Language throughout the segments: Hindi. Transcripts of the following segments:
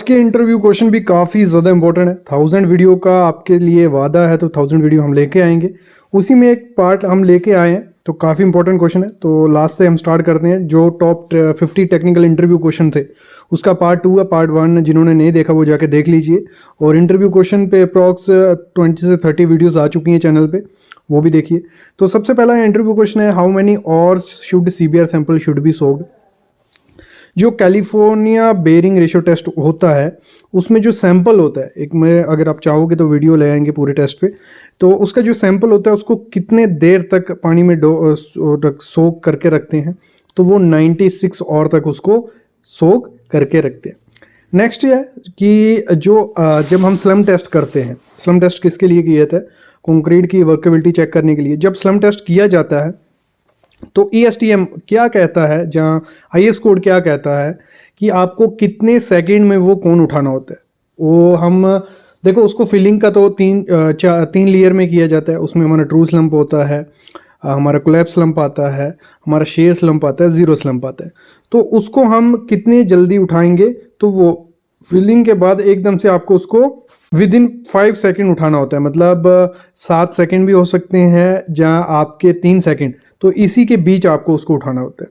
के इंटरव्यू क्वेश्चन भी काफ़ी ज़्यादा इंपॉर्टेंट है। 1000 वीडियो का आपके लिए वादा है, तो 1000 वीडियो हम लेके आएंगे। उसी में एक पार्ट हम लेके आए हैं, तो काफ़ी इंपॉर्टेंट क्वेश्चन है। तो लास्ट से हम स्टार्ट करते हैं। जो टॉप 50 टेक्निकल इंटरव्यू क्वेश्चन थे उसका पार्ट 2 है। पार्ट 1 जिन्होंने नहीं देखा वो जाके देख लीजिए। और इंटरव्यू क्वेश्चन पे अप्रॉक्स 20 से 30 वीडियोज़ आ चुकी हैं चैनल पर, वो भी देखिए। तो सबसे पहला इंटरव्यू क्वेश्चन है, how many hours should CBR sample should be soaked. जो कैलिफोर्निया बेरिंग रेशियो टेस्ट होता है उसमें जो सैंपल होता है, एक मैं अगर आप चाहोगे तो वीडियो ले आएंगे पूरे टेस्ट पे, तो उसका जो सैंपल होता है उसको कितने देर तक पानी में सोक करके रखते हैं, तो वो 96 आवर तक उसको सोक करके रखते हैं। नेक्स्ट है कि जो जब हम स्लम टेस्ट करते हैं, स्लम टेस्ट किसके लिए किया था, कंक्रीट की वर्केबिलिटी चेक करने के लिए। जब स्लम टेस्ट किया जाता है तो ESTM क्या कहता है, जहाँ IS कोड क्या कहता है कि आपको कितने सेकंड में वो कोन उठाना होता है। वो हम देखो, उसको फिलिंग का तो तीन लेयर में किया जाता है। उसमें हमारा ट्रू स्लम्प होता है, हमारा कोलैप्स स्लम्प आता है, हमारा शेयर स्लम्प आता है, ज़ीरो स्लम्प आता है। तो उसको हम कितने जल्दी उठाएंगे, तो वो फिलिंग के बाद एकदम से आपको उसको विद इन 5 सेकेंड उठाना होता है। मतलब 7 सेकेंड भी हो सकते हैं, जहाँ आपके 3 सेकेंड, तो इसी के बीच आपको उसको उठाना होता है।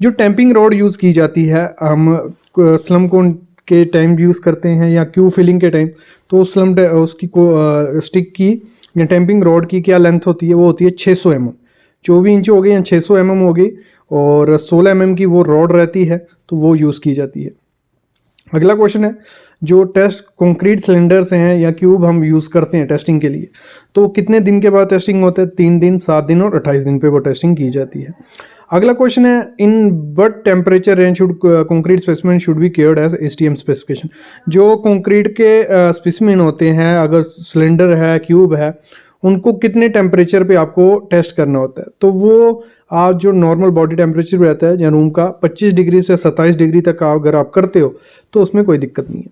जो टैंपिंग रॉड यूज़ की जाती है, हम स्लम कोन के टाइम यूज़ करते हैं या क्यू फिलिंग के टाइम, तो उसकी स्टिक की या टैंपिंग रॉड की क्या लेंथ होती है, वो होती है 600 mm। 24 इंच हो गई या 600 mm हो गई, और 16 mm की वो रॉड रहती है, तो वो यूज़ की जाती है। अगला क्वेश्चन है, जो टेस्ट कंक्रीट सिलेंडर्स हैं या क्यूब हम यूज़ करते हैं टेस्टिंग के लिए, तो कितने दिन के बाद टेस्टिंग होता है, 3 दिन, 7 दिन और 28 दिन पे वो टेस्टिंग की जाती है। अगला क्वेश्चन है, in what temperature range should concrete specimen should be cured as STM specification. जो कंक्रीट के स्पेसिमेन होते हैं, अगर सिलेंडर है, क्यूब है, उनको कितने टेम्परेचर पे आपको टेस्ट करना होता है, तो वो आज जो नॉर्मल बॉडी टेम्परेचर रहता है या रूम का 25 डिग्री से 27 डिग्री तक का अगर आप करते हो तो उसमें कोई दिक्कत नहीं है।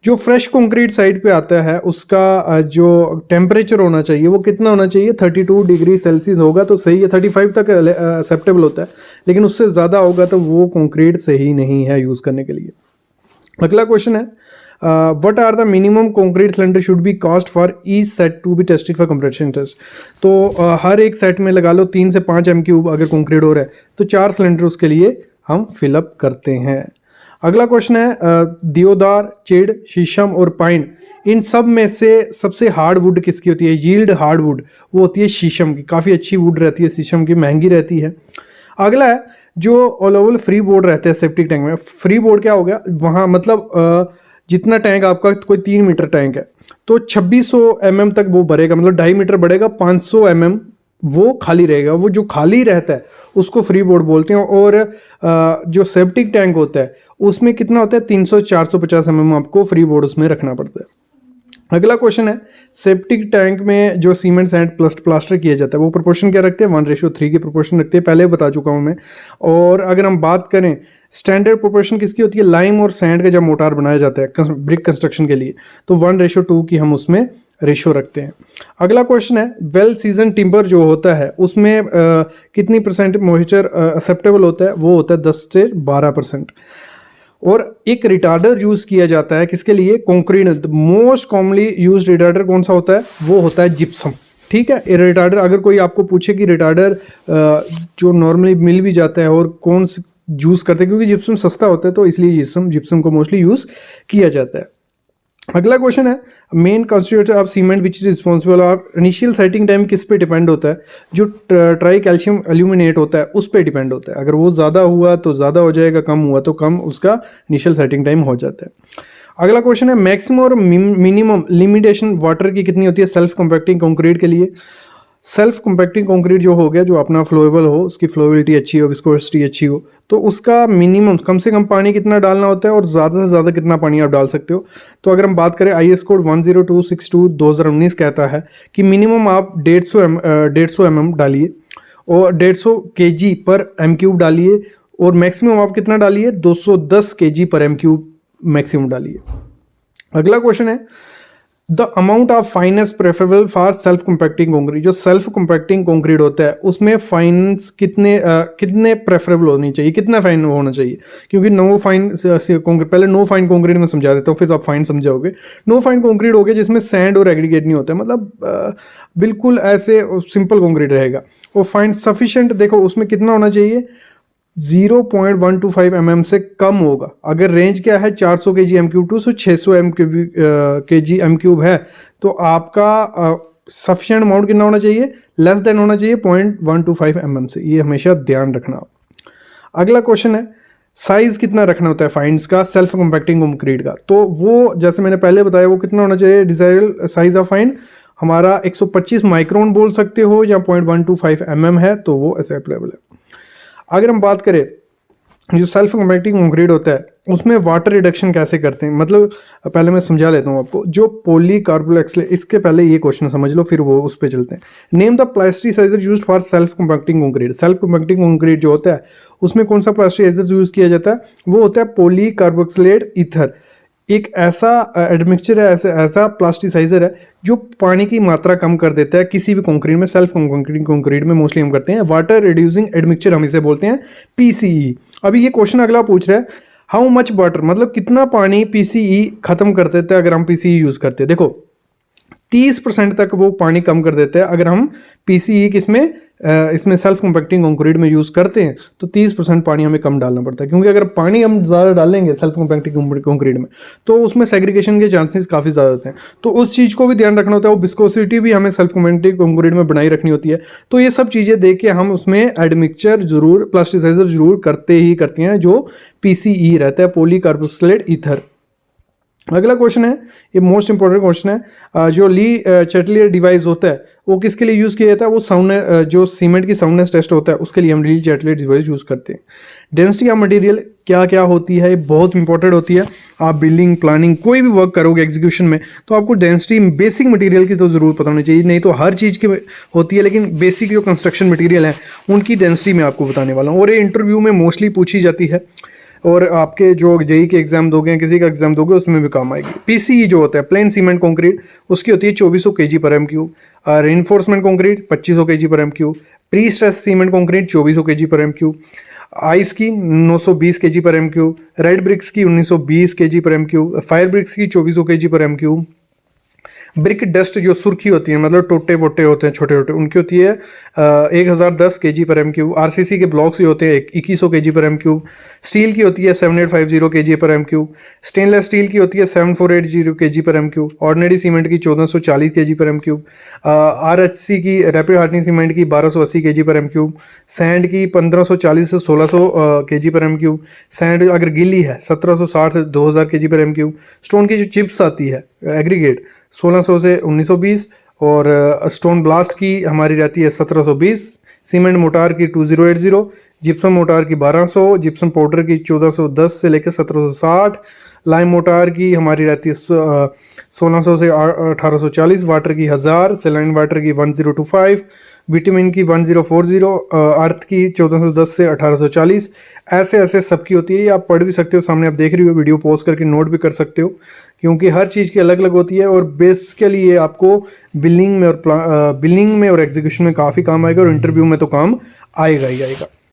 जो फ्रेश कंक्रीट साइड पे आता है उसका जो टेम्परेचर होना चाहिए वो कितना होना चाहिए, 32 डिग्री सेल्सियस होगा तो सही है। 35 तक एक्सेप्टेबल होता है, लेकिन उससे ज़्यादा होगा तो वो कंक्रीट सही नहीं है यूज़ करने के लिए। अगला क्वेश्चन है, what are the minimum concrete cylinder should be cost for each set to be tested for compression test. तो हर एक सेट में लगा लो 3 से 5 M³ अगर कंक्रीट हो रहा है तो 4 सिलेंडर उसके लिए हम फिलअप करते हैं। अगला क्वेश्चन है, देवदार, चीड़, शीशम और पाइन, इन सब में से सबसे हार्ड वुड किसकी होती है, यील्ड हार्ड वुड, वो होती है शीशम की। काफ़ी अच्छी वुड रहती है शीशम की, महंगी रहती है। अगला है, जो ऑल ओवर फ्री बोर्ड रहते हैं सेप्टिक टैंक में। फ्री बोर्ड क्या हो गया, वहाँ मतलब जितना टैंक आपका, कोई 3 मीटर टैंक है तो 2600 mm तक वो भरेगा, मतलब 2.5 मीटर बढ़ेगा, 500 mm वो खाली रहेगा। वो जो खाली रहता है उसको फ्री बोर्ड बोलते हैं। और जो सेप्टिक टैंक होता है उसमें कितना होता है, 300-450 mm आपको फ्री बोर्ड उसमें रखना पड़ता है। अगला क्वेश्चन है, सेप्टिक टैंक में जो सीमेंट सैंड प्लास्टर किया जाता है वो प्रोपोर्शन क्या रखते हैं, 1:3 की प्रोपोर्शन रखते हैं, पहले बता चुका हूं मैं। और अगर हम बात करें स्टैंडर्ड प्रोपोर्शन किसकी होती है, लाइम और सैंड का जब मोटार बनाया जाता है ब्रिक कंस्ट्रक्शन के लिए, तो 1:2 की हम उसमें रेशो रखते हैं। अगला क्वेश्चन है, वेल सीजन टिम्बर जो होता है उसमें कितनी % मॉइस्चर एक्सेप्टेबल होता है, वो होता है 10 से 12%। और एक रिटार्डर यूज किया जाता है किसके लिए, concrete. Most commonly use retarder कौन सा होता है, वो होता है जिप्सम। ठीक है, रिटार्डर अगर कोई आपको पूछे कि रिटार्डर जो नॉर्मली मिल भी जाता है और कौन से यूज करते हैं, क्योंकि जिप्सम सस्ता होता है तो इसलिए जिप्सम को मोस्टली यूज किया जाता है। अगला क्वेश्चन है, main constituent of cement which is responsible of initial setting time किस पे डिपेंड होता है, जो ट्राई कैल्शियम एल्यूमिनेट होता है उस पे डिपेंड होता है। अगर वो ज़्यादा हुआ तो ज़्यादा हो जाएगा, कम हुआ तो कम उसका इनिशियल सेटिंग टाइम हो जाता है। अगला क्वेश्चन है, मैक्सिमम और मिनिमम लिमिटेशन वाटर की कितनी होती है सेल्फ कॉम्पैक्टिंग कंक्रीट के लिए। सेल्फ कॉम्पैक्टिंग कंक्रीट जो हो गया, जो अपना फ्लोएबल हो, उसकी फ्लोएबिलिटी अच्छी हो, विस्कोसिटी अच्छी हो, तो उसका मिनिमम कम से कम पानी कितना डालना होता है और ज़्यादा से ज़्यादा कितना पानी आप डाल सकते हो। तो अगर हम बात करें, IS कोड 10262 2019 कहता है कि मिनिमम आप 150 mm डालिए और 150 kg पर M³ डालिए, और मैक्सिमम आप कितना डालिए, 210 kg पर M³ मैक्सिमम डालिए। अगला क्वेश्चन है, the amount of finance preferable for self compacting concrete, जो सेल्फ कम्पैक्टिंग कंक्रीट होता है उसमें फाइनेंस कितने प्रेफरेबल होनी चाहिए, कितना फाइन होना चाहिए, क्योंकि नो फाइन पहले नो फाइन कंक्रीट में समझा देता हूँ फिर आप फाइन समझाओगे। नो फाइन कंक्रीट हो गया जिसमें सैंड और एग्रीगेट नहीं होता है, मतलब बिल्कुल ऐसे सिंपल कंक्रीट रहेगा। और फाइन सफिशिएंट देखो उसमें कितना होना चाहिए, 0.125 mm से कम होगा। अगर रेंज क्या है 400 kg M3 से 600 kg M3 है तो आपका सफिशिएंट अमाउंट कितना होना चाहिए, लेस देन होना चाहिए 0.125 mm से, ये हमेशा ध्यान रखना। अगला क्वेश्चन है साइज कितना रखना होता है फाइन्स का सेल्फ कम्पैक्टिंग कंक्रीट का, तो वो जैसे मैंने पहले बताया वो कितना होना चाहिए, डिजायरेबल साइज ऑफ फाइन हमारा 125 माइक्रोन बोल सकते हो या 0.125 mm है तो वो एक्सेप्टेबल है। अगर हम बात करें जो सेल्फ कम्पैक्टिंग कंक्रीट होता है उसमें वाटर रिडक्शन कैसे करते हैं, मतलब पहले मैं समझा लेता हूँ आपको। जो पॉलीकार्बोक्सिलेट, इसके पहले ये क्वेश्चन समझ लो फिर वो उस पर चलते हैं। Name the plasticiser used for self compacting concrete. Self compacting concrete जो होता है उसमें कौन सा प्लास्टिसाइजर यूज किया जाता है, वो होता है पॉलीकार्बोक्सिलेट ईथर। एक ऐसा एडमिक्सचर है, ऐसा प्लास्टिसाइजर है जो पानी की मात्रा कम कर देता है किसी भी कंक्रीट में। सेल्फ कंक्रीट में मोस्टली हम करते हैं वाटर रिड्यूसिंग एडमिक्सचर, हम इसे बोलते हैं PCE। अभी ये क्वेश्चन अगला पूछ रहा है हाउ मच वाटर, मतलब कितना पानी PCE खत्म कर देता है अगर हम PCE यूज करते हैं। देखो 30% तक वो पानी कम कर देता है अगर हम PCE इसमें सेल्फ कम्पैक्टिंग कंक्रीट में यूज़ करते हैं तो 30% पानी हमें कम डालना पड़ता है, क्योंकि अगर पानी हम ज़्यादा डालेंगे सेल्फ कम्पैक्टिंग कंक्रीट में तो उसमें सेग्रीगेशन के चांसेस काफ़ी ज़्यादा होते हैं। तो उस चीज़ को भी ध्यान रखना होता है, वो विस्कोसिटी भी हमें सेल्फ कम्पैक्टिंग कंक्रीट में बनाई रखनी होती है। तो ये सब चीज़ें देख के हम उसमें एडमिक्सचर जरूर, प्लास्टिसाइजर जरूर करते हैं जो PCE रहता है, पॉलीकार्बोक्सिलेट ईथर। अगला क्वेश्चन है, ये मोस्ट इंपॉर्टेंट क्वेश्चन है, जो ली चैटलियर डिवाइस होता है वो किसके लिए यूज़ किया जाता है, वो साउंड जो सीमेंट की साउंडनेस टेस्ट होता है उसके लिए हम ली चैटलियर डिवाइस यूज़ करते हैं। डेंसिटी ऑफ मटेरियल क्या क्या होती है, ये बहुत इंपॉर्टेंट होती है। आप बिल्डिंग प्लानिंग कोई भी वर्क करोगे एग्जीक्यूशन में तो आपको डेंसिटी बेसिक मटेरियल की तो ज़रूर पता होनी चाहिए, नहीं तो हर चीज़ की होती है, लेकिन बेसिक जो कंस्ट्रक्शन मटेरियल है उनकी डेंसिटी मैं आपको बताने वाला हूँ। और ये इंटरव्यू में मोस्टली पूछी जाती है और आपके जो जेई के एग्जाम दोगे या किसी का एग्जाम दोगे उसमें भी काम आएगी। PCE जो होता है प्लेन सीमेंट कंक्रीट, उसकी होती है 2400 kg पर M3। रेनफोर्समेंट कंक्रीट 2500 kg पर M3। Pre stress cement concrete 2400 kg पर M3। आइस की 920 kg पर M3। रेड ब्रिक्स की 1920 kg पर M3। फायर ब्रिक्स की 2400 kg पर M3। ब्रिक डस्ट जो सुर्खी होती है, मतलब टोटे बोटे होते हैं छोटे छोटे, उनकी होती है 1010 kg पर M3। RCC के ब्लॉक्स जो होते हैं 2100 kg पर M3। स्टील की होती है 7850 kg पर M3। स्टेनलेस स्टील की होती है 7480 kg पर M3। ऑर्डिनरी सीमेंट की 1440 kg पर M3। RHC की रैपिड हार्डनिंग सीमेंट की 1280 kg पर M3। सैंड की 1540 से 1600 kg पर M3। सैंड अगर गीली है 1760 से 2000 kg पर M3। स्टोन की जो चिप्स आती है एग्रीगेट 1600 से 1920 और स्टोन ब्लास्ट की हमारी रहती है 1720। सीमेंट मोटार की 2080। जिप्सम मोटार की 1200। जिप्सम पाउडर की 1410 से लेकर 1760। लाइम मोटार की हमारी रहती है 1600 से 1840। वाटर की 1000। सेलाइन वाटर की 1025। विटामिन की 1040। अर्थ की 1410 से 1840। ऐसे ऐसे सबकी होती है, ये आप पढ़ भी सकते हो, सामने आप देख रही हो, वीडियो पॉज करके नोट भी कर सकते हो, क्योंकि हर चीज़ की अलग अलग होती है। और बेसिकली ये आपको बिल्डिंग में और एग्जीक्यूशन में काफ़ी काम आएगा और इंटरव्यू में तो काम आएगा ही आएगा।